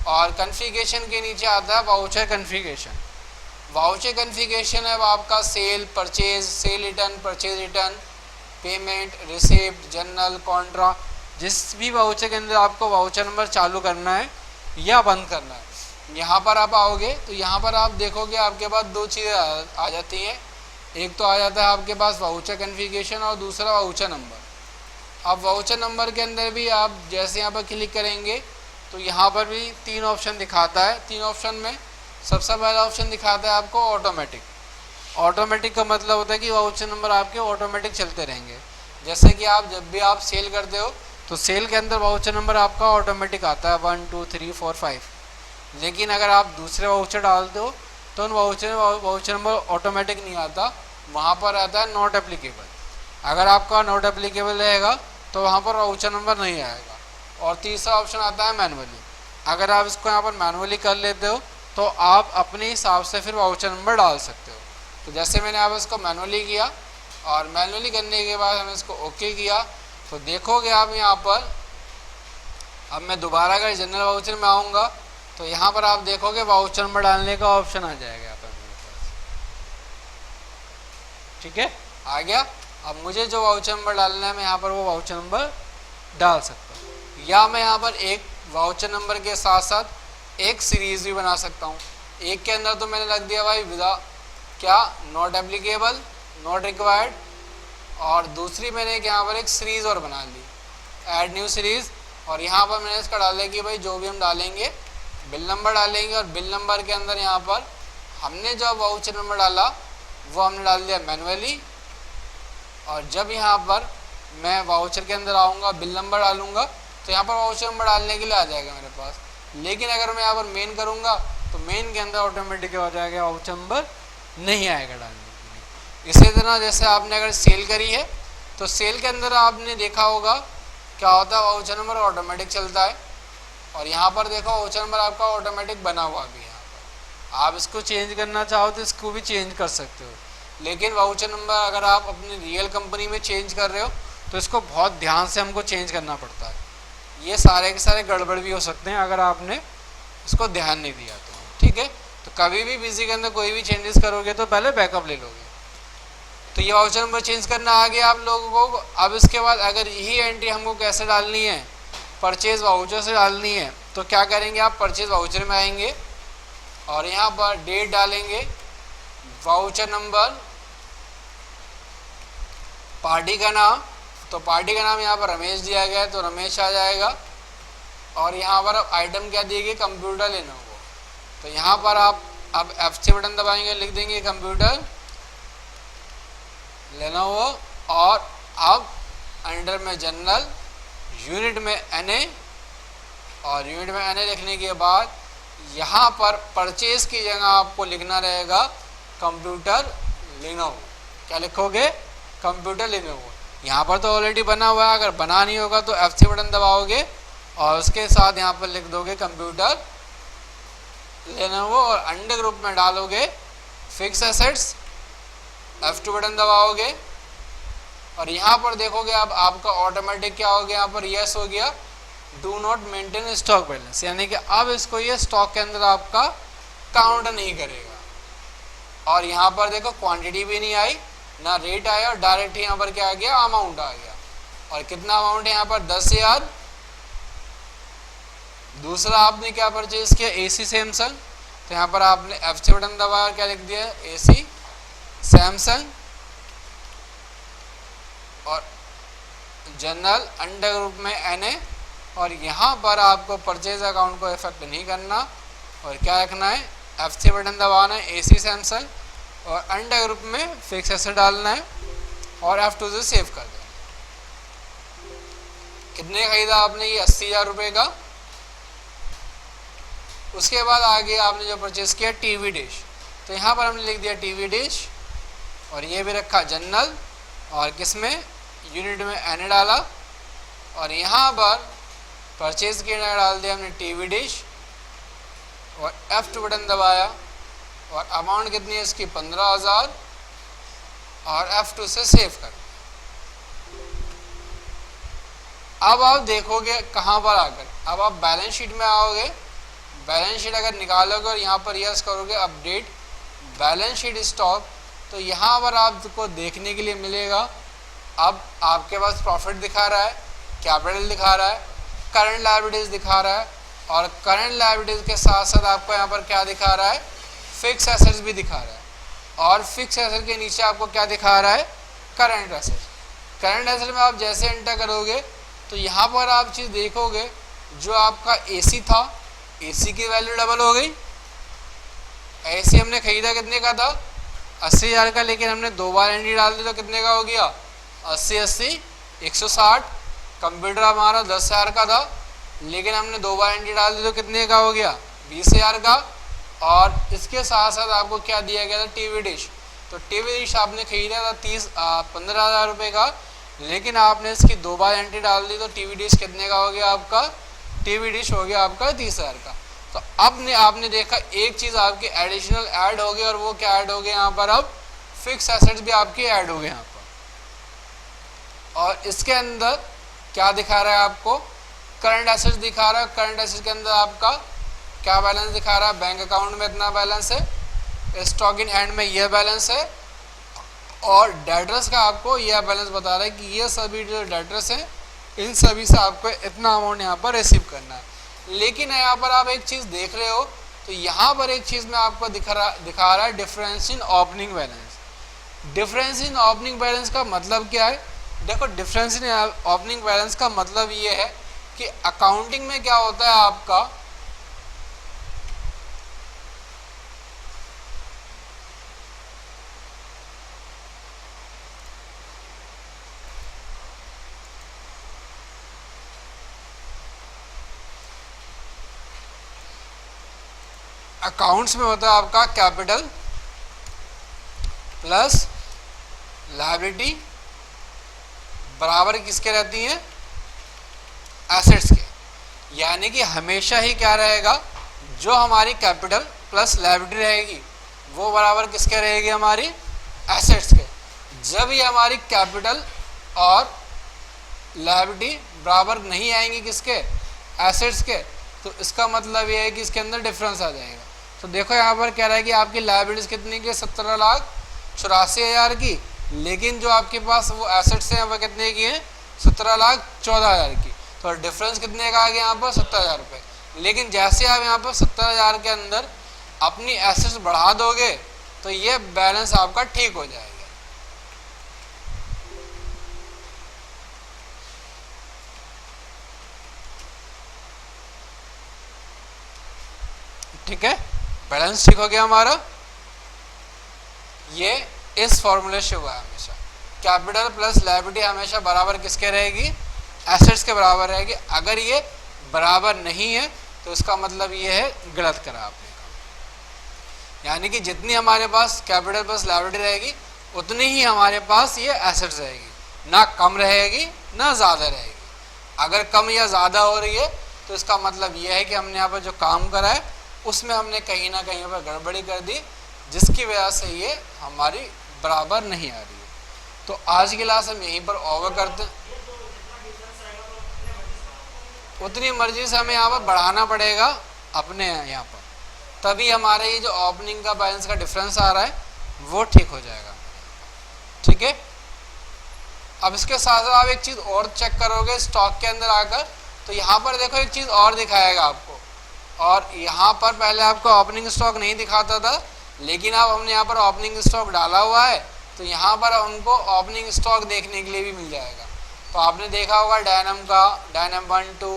और कॉन्फ़िगरेशन के नीचे आता है वाउचर कॉन्फ़िगरेशन। वाउचर कॉन्फ़िगरेशन है आपका sale, purchase, sale return, purchase return, payment, receipt, journal, contra, जिस भी वाउचर के अंदर आपको वाउचर नंबर चालू करना है या बंद करना है। यहाँ पर आप आओगे तो यहाँ पर आप देखोगे आपके पास दो चीज़ें आ जाती हैं, एक तो आ जाता है आपके पास वाउचर कॉन्फ़िगरेशन और दूसरा वाउचर नंबर। अब वाउचर नंबर के अंदर भी आप जैसे यहाँ पर क्लिक करेंगे तो यहाँ पर भी तीन ऑप्शन दिखाता है। तीन ऑप्शन में सबसे पहला ऑप्शन दिखाता है आपको ऑटोमेटिक। ऑटोमेटिक का मतलब होता है कि वाउचर नंबर आपके ऑटोमेटिक चलते रहेंगे। जैसे कि आप जब भी आप सेल करते हो तो सेल के अंदर वाउचर नंबर आपका ऑटोमेटिक आता है 1 2 3 4 5, लेकिन अगर आप दूसरे वाउचर डालते हो तो उन वाउचर नंबर ऑटोमेटिक नहीं आता, वहाँ पर आता है नॉट एप्लीकेबल। अगर आपका नॉट एप्लीकेबल रहेगा तो वहाँ पर वाउचर नंबर नहीं आएगा। और तीसरा ऑप्शन आता है मैनुअली। अगर आप इसको यहाँ पर मैनुअली कर लेते हो तो आप अपने हिसाब से फिर वाउचर नंबर डाल सकते हो। तो जैसे मैंने आप इसको मैनुअली किया और मैनुअली करने के बाद हमने इसको ओके किया तो देखोगे आप यहाँ पर, अब मैं दोबारा अगर जनरल वाउचर में आऊँगा तो यहाँ पर आप देखोगे वाउचर नंबर डालने का ऑप्शन आ जाएगा यहाँ पर मेरे पास। ठीक है, आ गया। अब मुझे जो वाउचर नंबर डालना है मैं यहाँ पर वो वाउचर नंबर डाल सकता हूँ, या मैं यहाँ पर एक वाउचर नंबर के साथ साथ एक सीरीज़ भी बना सकता हूँ। एक के अंदर तो मैंने रख दिया भाई विदा क्या, नॉट एप्लीकेबल, नॉट रिक्वायर्ड, और दूसरी मैंने यहाँ पर एक सीरीज़ और बना ली, ऐड न्यू सीरीज़, और यहाँ पर मैंने इसका डाला कि भाई जो भी हम डालेंगे बिल नंबर डालेंगे, और बिल नंबर के अंदर यहाँ पर हमने जो वाउचर नंबर डाला वो हमने डाल दिया मैनुअली। और जब यहाँ पर मैं वाउचर के अंदर आऊँगा बिल नंबर डालूँगा तो यहाँ पर वाउचर नंबर डालने के लिए आ जाएगा मेरे पास। लेकिन अगर मैं यहाँ पर मेन करूँगा तो मेन के अंदर ऑटोमेटिक हो जाएगा, वाउचर नंबर नहीं आएगा डालने के लिए। इसी तरह जैसे आपने अगर सेल करी है तो सेल के अंदर आपने देखा होगा क्या होता है, वाउचर नंबर ऑटोमेटिक चलता है, और यहाँ पर देखो वाउचर नंबर आपका ऑटोमेटिक बना हुआ भी है। यहाँ पर आप इसको चेंज करना चाहो तो इसको भी चेंज कर सकते हो, लेकिन वाउचर नंबर अगर आप अपनी रियल कंपनी में चेंज कर रहे हो तो इसको बहुत ध्यान से हमको चेंज करना पड़ता है। ये सारे के सारे गड़बड़ भी हो सकते हैं अगर आपने इसको ध्यान नहीं दिया तो। ठीक है, तो कभी भी बिजी के अंदर कोई भी चेंजेस करोगे तो पहले बैकअप ले लोगे। तो ये वाउचर नंबर चेंज करना आ गया आप लोगों को। अब इसके बाद अगर यही एंट्री हमको कैसे डालनी है, परचेज वाउचर से डालनी है, तो क्या करेंगे आप परचेज वाउचर में आएंगे और यहाँ पर डेट डालेंगे, वाउचर नंबर, पार्टी का नाम, तो पार्टी का नाम यहाँ पर रमेश दिया गया है तो रमेश आ जाएगा, और यहाँ पर अब आइटम क्या दिए गए, कंप्यूटर लेनोवो। तो यहाँ पर आप अब F6 बटन दबाएंगे, लिख देंगे कंप्यूटर लेनोवो, और अब अंडर में जनरल, यूनिट में NA, और यूनिट में NA लिखने के बाद यहाँ पर परचेज की जगह आपको लिखना रहेगा कंप्यूटर लेनोवो। क्या लिखोगे, कंप्यूटर लेनोवो। यहाँ पर तो ऑलरेडी बना हुआ है, अगर बना नहीं होगा तो F6 बटन दबाओगे और उसके साथ यहाँ पर लिख दोगे कंप्यूटर लेनोवो, और अंडर ग्रुप में डालोगे फिक्स एसेट्स, F2 बटन दबाओगे, और यहाँ पर देखोगे अब आपका ऑटोमेटिक क्या हो गया, यहाँ पर यस हो गया, do not maintain stock balance, यानी कि अब इसको ये स्टॉक के अंदर आपका काउंट नहीं करेगा। और यहाँ पर देखो क्वांटिटी भी नहीं आई, ना रेट आया, और डायरेक्ट यहाँ पर क्या आ गया, अमाउंट आ गया। और कितना अमाउंट है यहाँ पर, 10,000, दूसरा आपने क्या परचेज किया, एसी सैमसंग, तो यहाँ पर आपने F6 बटन दबाया, क्या लिख दिया, एसी सैमसंग, और जनरल अंडर ग्रुप में NA, और यहाँ पर आपको परचेज अकाउंट को इफेक्ट नहीं करना, और क्या रखना है, F6 बटन दबाना है, एसी सैमसंग, और अंडर ग्रुप में फिक्स एसेट डालना है, और F2 से सेव कर देना। कितने खरीदा आपने, ये 80,000 रुपये का। उसके बाद आगे आपने जो परचेज किया टीवी डिश, तो यहाँ पर हमने लिख दिया टीवी डिश, और ये भी रखा जनरल, और किसमें, यूनिट में NA डाला, और यहाँ पर परचेज किया डाल दिया हमने टीवी डिश, और F2 बटन दबाया, और अमाउंट कितनी है इसकी, 15,000, और F2 से सेव कर। अब आप देखोगे कहाँ पर आकर, अब आप बैलेंस शीट में आओगे, बैलेंस शीट अगर निकालोगे और यहाँ पर यस करोगे अपडेट बैलेंस शीट स्टॉक, तो यहाँ पर आपको देखने के लिए मिलेगा, अब आपके पास प्रॉफिट दिखा रहा है, कैपिटल दिखा रहा है, करंट लायबिलिटीज दिखा रहा है, और करंट लायबिलिटीज के साथ साथ आपको यहाँ पर क्या दिखा रहा है, फिक्स एसेट्स भी दिखा रहा है, और फिक्स एसेट के नीचे आपको क्या दिखा रहा है, करंट एसेट। करंट एसेट में आप जैसे एंटर करोगे तो यहाँ पर आप चीज़ देखोगे, जो आपका एसी था, एसी की वैल्यू डबल हो गई। एसी हमने खरीदा कितने का था, 80,000 का, लेकिन हमने 2 बार एंट्री डाल दी तो कितने का हो गया, 80 160। कंप्यूटर हमारा 10,000 का था, लेकिन हमने 2 बार एंट्री डाल दी तो कितने का हो गया, 20,000 का। और इसके साथ साथ आपको क्या दिया गया था, टीवी डिश, तो टीवी डिश आपने खरीदा था 15,000 रुपये का, लेकिन आपने इसकी 2 बार एंट्री डाल दी तो टीवी डिश कितने का हो गया आपका, टीवी डिश हो गया आपका 30,000 का। तो अब आपने देखा एक चीज़ आपकी एडिशनल ऐड हो गई, और वो क्या ऐड हो गया यहाँ पर, अब फिक्स एसेट्स भी आपकी ऐड हो गए यहाँ पर। और इसके अंदर क्या दिखा रहा है आपको, करंट एसेट्स दिखा रहा है। करंट एसेट्स के अंदर आपका क्या बैलेंस दिखा रहा है, बैंक अकाउंट में इतना बैलेंस है, स्टॉक इन हैंड में यह बैलेंस है, और डेटर्स का आपको यह बैलेंस बता रहा है कि ये सभी जो डेटर्स हैं, इन सभी से आपको इतना अमाउंट यहाँ पर रिसीव करना है। लेकिन यहाँ पर आप एक चीज़ देख रहे हो, तो यहाँ पर एक चीज़ में आपको दिखा रहा है difference in opening balance. Difference in opening balance का मतलब क्या है, देखो डिफरेंस इन ओपनिंग बैलेंस का मतलब ये है कि अकाउंटिंग में क्या होता है आपका, अकाउंट्स में होता है आपका कैपिटल प्लस लायबिलिटी बराबर किसके रहती हैं, एसेट्स के। यानी कि हमेशा ही क्या रहेगा, जो हमारी कैपिटल प्लस लायबिलिटी रहेगी वो बराबर किसके रहेगी, हमारी एसेट्स के। जब ये हमारी कैपिटल और लायबिलिटी बराबर नहीं आएंगी किसके, एसेट्स के, तो इसका मतलब ये है कि इसके अंदर डिफरेंस आ जाएगा। तो देखो यहाँ पर कह रहा है कि आपकी लायबिलिटीज कितनी की, 17,84,000 की, लेकिन जो आपके पास वो एसेट्स हैं वो कितने की हैं, 17,14,000 की। तो डिफरेंस कितने का आ गया यहाँ पर, 70,000 रुपये। लेकिन जैसे आप यहाँ पर 70,000 के अंदर अपनी एसेट्स बढ़ा दोगे तो ये बैलेंस आपका ठीक हो जाएगा। ठीक है, बैलेंस ठीक हो गया हमारा। ये इस फॉर्मूले से हुआ है, हमेशा कैपिटल प्लस लायबिलिटी हमेशा बराबर किसके रहेगी, एसेट्स के बराबर रहेगी। अगर ये बराबर नहीं है तो इसका मतलब ये है गलत करा आपने काम। यानी कि जितनी हमारे पास कैपिटल प्लस लायबिलिटी रहेगी उतनी ही हमारे पास ये एसेट्स रहेगी, ना कम रहेगी ना ज़्यादा रहेगी। अगर कम या ज़्यादा हो रही है तो इसका मतलब ये है कि हमने यहाँ पर जो काम करा है उसमें हमने कहीं ना कहीं पर गड़बड़ी कर दी, जिसकी वजह से ये हमारी बराबर नहीं आ रही है। तो आज की क्लास हम यहीं पर ओवर करते हैं। उतनी मर्जी से हमें यहाँ पर बढ़ाना पड़ेगा अपने यहाँ पर, तभी हमारे ये जो ओपनिंग का बैलेंस का डिफरेंस आ रहा है वो ठीक हो जाएगा। ठीक है, अब इसके साथ साथ आप एक चीज़ और चेक करोगे स्टॉक के अंदर आकर, तो यहाँ पर देखो एक चीज़ और दिखाएगा आपको, और यहाँ पर पहले आपको ओपनिंग स्टॉक नहीं दिखाता था, लेकिन अब हमने यहाँ पर ओपनिंग स्टॉक डाला हुआ है, तो यहाँ पर हमको ओपनिंग स्टॉक देखने के लिए भी मिल जाएगा। तो आपने देखा होगा डायनम का, डायनम 1 2,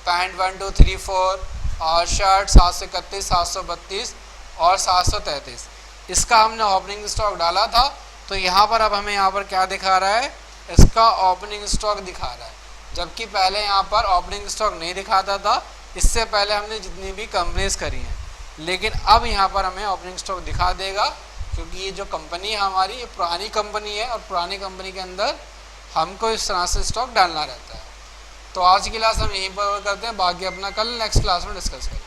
पैंट 1 2 3 4, और शर्ट 731, 732 और 733, इसका हमने ओपनिंग स्टॉक डाला था। तो यहाँ पर अब हमें यहाँ पर क्या दिखा रहा है, इसका ओपनिंग स्टॉक दिखा रहा है, जबकि पहले यहाँ पर ओपनिंग स्टॉक नहीं दिखाता था, इससे पहले हमने जितनी भी कंपनीज करी हैं। लेकिन अब यहाँ पर हमें ओपनिंग स्टॉक दिखा देगा, क्योंकि ये जो कंपनी है हमारी, ये पुरानी कंपनी है, और पुरानी कंपनी के अंदर हमको इस तरह से स्टॉक डालना रहता है। तो आज की क्लास हम यहीं पर करते हैं, बाकी अपना कल नेक्स्ट क्लास में डिस्कस करेंगे।